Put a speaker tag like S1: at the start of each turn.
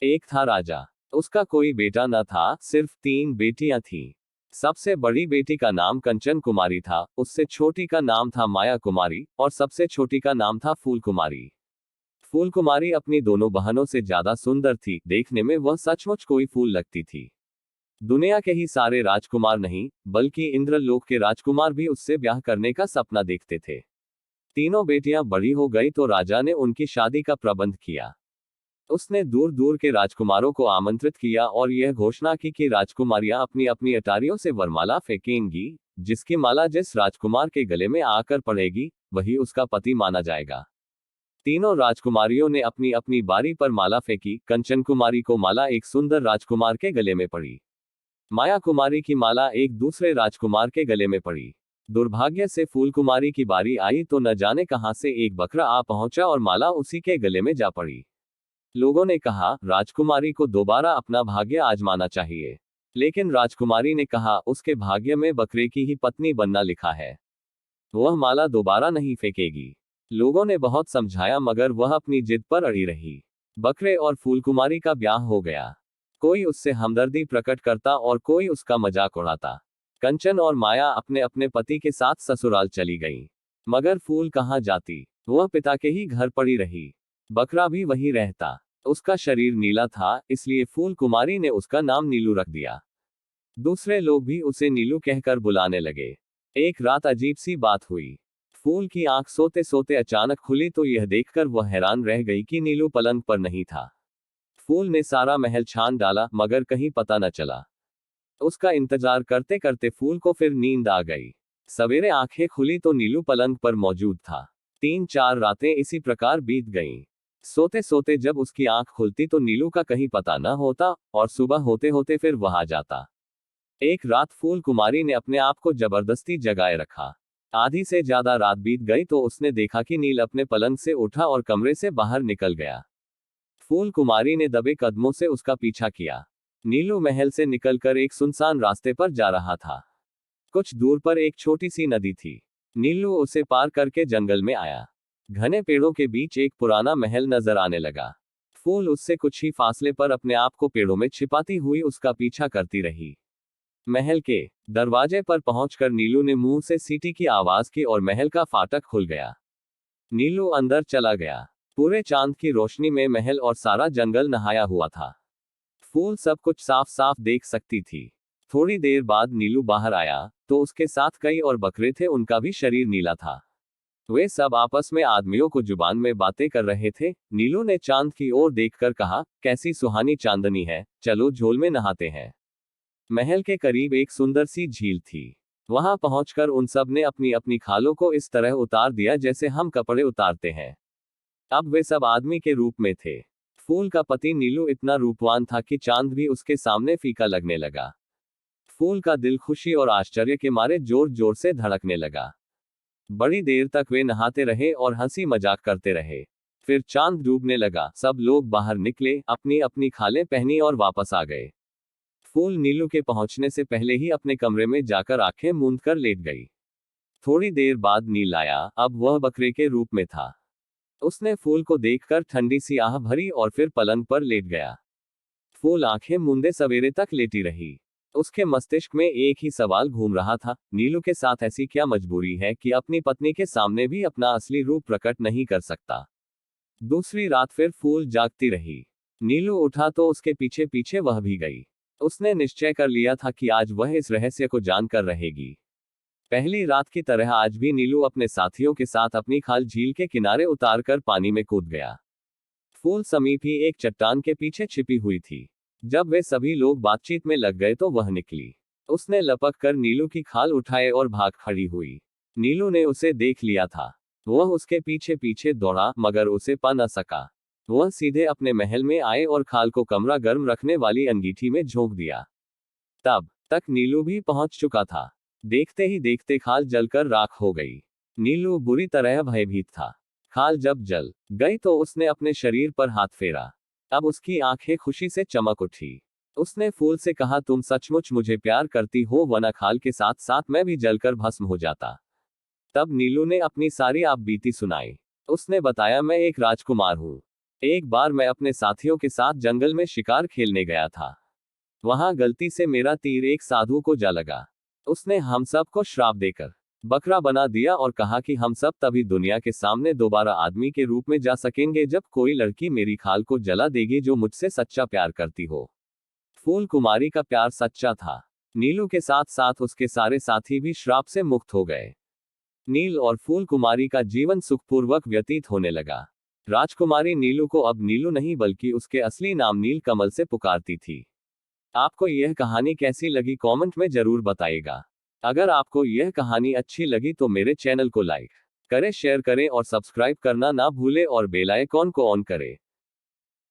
S1: एक था राजा। उसका कोई बेटा न था, सिर्फ 3 बेटियां थीं। सबसे बड़ी बेटी का नाम कंचन कुमारी था, उससे छोटी का नाम था माया कुमारी, और सबसे छोटी का नाम था फूल कुमारी। फूल कुमारी अपनी दोनों बहनों से ज्यादा सुंदर थी, देखने में वह सचमुच कोई फूल लगती थी। दुनिया के ही सारे राजकुमार नहीं, बल्कि इंद्रलोक के राजकुमार भी उससे ब्याह करने का सपना देखते थे। तीनों बेटियां बड़ी हो गई तो राजा ने उनकी शादी का प्रबंध किया। उसने दूर दूर के राजकुमारों को आमंत्रित किया और यह घोषणा की कि राजकुमारियां अपनी अपनी अटारियों से वरमाला फेंकेंगी, जिसकी माला जिस राजकुमार के गले में आकर पड़ेगी, वही उसका पति माना जाएगा। तीनों राजकुमारियों ने अपनी अपनी बारी पर माला फेंकी। कंचन कुमारी को माला एक सुंदर राजकुमार के गले में पड़ी। माया कुमारी की माला एक दूसरे राजकुमार के गले में पड़ी। दुर्भाग्य से फूल कुमारी की बारी आई तो न जाने कहां से एक बकरा आ पहुंचा और माला उसी के गले में जा पड़ी। लोगों ने कहा, राजकुमारी को दोबारा अपना भाग्य आजमाना चाहिए। लेकिन राजकुमारी ने कहा, उसके भाग्य में बकरे की ही पत्नी बनना लिखा है। वह माला दोबारा नहीं फेंकेगी। लोगों ने बहुत समझाया मगर वह अपनी जिद पर अड़ी रही। बकरे और फूल कुमारी का ब्याह हो गया। कोई उससे हमदर्दी प्रकट करता और कोई उसका मजाक उड़ाता। कंचन और माया अपने अपने पति के साथ ससुराल चली गईं। मगर फूल कहाँ जाती, वह पिता के ही घर पड़ी रही। बकरा भी वही रहता। उसका शरीर नीला था, इसलिए फूल कुमारी ने उसका नाम नीलू रख दिया। दूसरे लोग भी उसे नीलू कहकर बुलाने लगे। एक रात अजीब सी बात हुई। फूल की आंख सोते सोते अचानक खुली तो यह देखकर वह हैरान रह गई कि नीलू पलंग पर नहीं था। फूल ने सारा महल छान डाला मगर कहीं पता न चला। उसका इंतजार करते करते फूल को फिर नींद आ गई। सवेरे आंखें खुली तो नीलू पलंग पर मौजूद था। 3-4 रातें इसी प्रकार बीत गईं। सोते सोते जब उसकी आंख खुलती तो नीलू का कहीं पता न होता, और सुबह होते होते फिर वह आ जाता। एक रात फूल कुमारी ने अपने आप को जबरदस्ती जगाए रखा। आधी से ज्यादा रात बीत गई तो उसने देखा कि नील अपने पलंग से उठा और कमरे से बाहर निकल गया। फूल कुमारी ने दबे कदमों से उसका पीछा किया। नीलू महल से निकलकर एक सुनसान रास्ते पर जा रहा था। कुछ दूर पर एक छोटी सी नदी थी। नीलू उसे पार करके जंगल में आया। घने पेड़ों के बीच एक पुराना महल नजर आने लगा। फूल उससे कुछ ही फासले पर अपने आप को पेड़ों में छिपाती हुई उसका पीछा करती रही। महल के दरवाजे पर पहुंचकर नीलू ने मुंह से सीटी की आवाज की और महल का फाटक खुल गया। नीलू अंदर चला गया। पूरे चांद की रोशनी में महल और सारा जंगल नहाया हुआ था। फूल सब कुछ साफ साफ देख सकती थी। थोड़ी देर बाद नीलू बाहर आया तो उसके साथ कई और बकरे थे, उनका भी शरीर नीला था। वे सब आपस में आदमियों को जुबान में बातें कर रहे थे। नीलू ने चांद की ओर देखकर कहा, कैसी सुहानी चांदनी है, चलो झोल में नहाते हैं। महल के करीब एक सुंदर सी झील थी। वहां पहुंचकर उन सब ने अपनी अपनी खालों को इस तरह उतार दिया जैसे हम कपड़े उतारते हैं। अब वे सब आदमी के रूप में थे। फूल का पति नीलू इतना रूपवान था कि चांद भी उसके सामने फीका लगने लगा। फूल का दिल खुशी और आश्चर्य के मारे जोर जोर से धड़कने लगा। बड़ी देर तक वे नहाते रहे और हंसी मजाक करते रहे। फिर चांद डूबने लगा। सब लोग बाहर निकले, अपनी अपनी खालें पहनी और वापस आ गए। फूल नीलू के पहुंचने से पहले ही अपने कमरे में जाकर आंखें मूंद कर लेट गई। थोड़ी देर बाद नील आया। अब वह बकरे के रूप में था। उसने फूल को देखकर ठंडी सी आह भरी और फिर पलंग पर लेट गया। फूल आंखें मूंदे सवेरे तक लेटी रही। उसके मस्तिष्क में एक ही सवाल घूम रहा था, नीलू के साथ ऐसी क्या मजबूरी है कि अपनी पत्नी के सामने भी अपना असली रूप प्रकट नहीं कर सकता। दूसरी रात फिर फूल जागती रही। नीलू उठा तो उसके पीछे पीछे वह भी गई। उसने निश्चय कर लिया था कि आज वह इस रहस्य को जानकर रहेगी। पहली रात की तरह आज भी नीलू अपने साथियों के साथ अपनी खाल झील के किनारे उतारकर पानी में कूद गया। फूल समीप ही एक चट्टान के पीछे छिपी हुई थी। जब वे सभी लोग बातचीत में लग गए तो वह निकली। उसने लपक कर नीलू की खाल उठाए और भाग खड़ी हुई। नीलू ने उसे देख लिया था। वह उसके पीछे पीछे दौड़ा मगर उसे पा न सका। वह सीधे अपने महल में आए और खाल को कमरा गर्म रखने वाली अंगीठी में झोंक दिया। तब तक नीलू भी पहुंच चुका था। देखते ही देखते खाल जलकर राख हो गई। नीलू बुरी तरह भयभीत था। खाल जब जल गई तो उसने अपने शरीर पर हाथ फेरा। अब उसकी आंखें खुशी से चमक उठी। उसने फूल से कहा, तुम सचमुच मुझे प्यार करती हो, वरना खाल के साथ साथ मैं भी जलकर भस्म हो जाता। तब नीलू ने अपनी सारी आप बीती सुनाई। उसने बताया, मैं एक राजकुमार हूँ। एक बार मैं अपने साथियों के साथ जंगल में शिकार खेलने गया था। वहां गलती से मेरा तीर एक साधु को जा लगा। उसने हम सब को श्राप देकर बकरा बना दिया और कहा कि हम सब तभी दुनिया के सामने दोबारा आदमी के रूप में जा सकेंगे जब कोई लड़की मेरी खाल को जला देगी जो मुझसे सच्चा प्यार करती हो। फूल कुमारी का प्यार सच्चा था। नीलू के साथ साथ उसके सारे साथी भी श्राप से मुक्त हो गए। नील और फूल कुमारी का जीवन सुखपूर्वक व्यतीत होने लगा। राजकुमारी नीलू को अब नीलू नहीं बल्कि उसके असली नाम नील कमल से पुकारती थी। आपको यह कहानी कैसी लगी कमेंट में जरूर बताइएगा। अगर आपको यह कहानी अच्छी लगी तो मेरे चैनल को लाइक करें, शेयर करें और सब्सक्राइब करना ना भूलें और बेल आइकॉन को ऑन करें।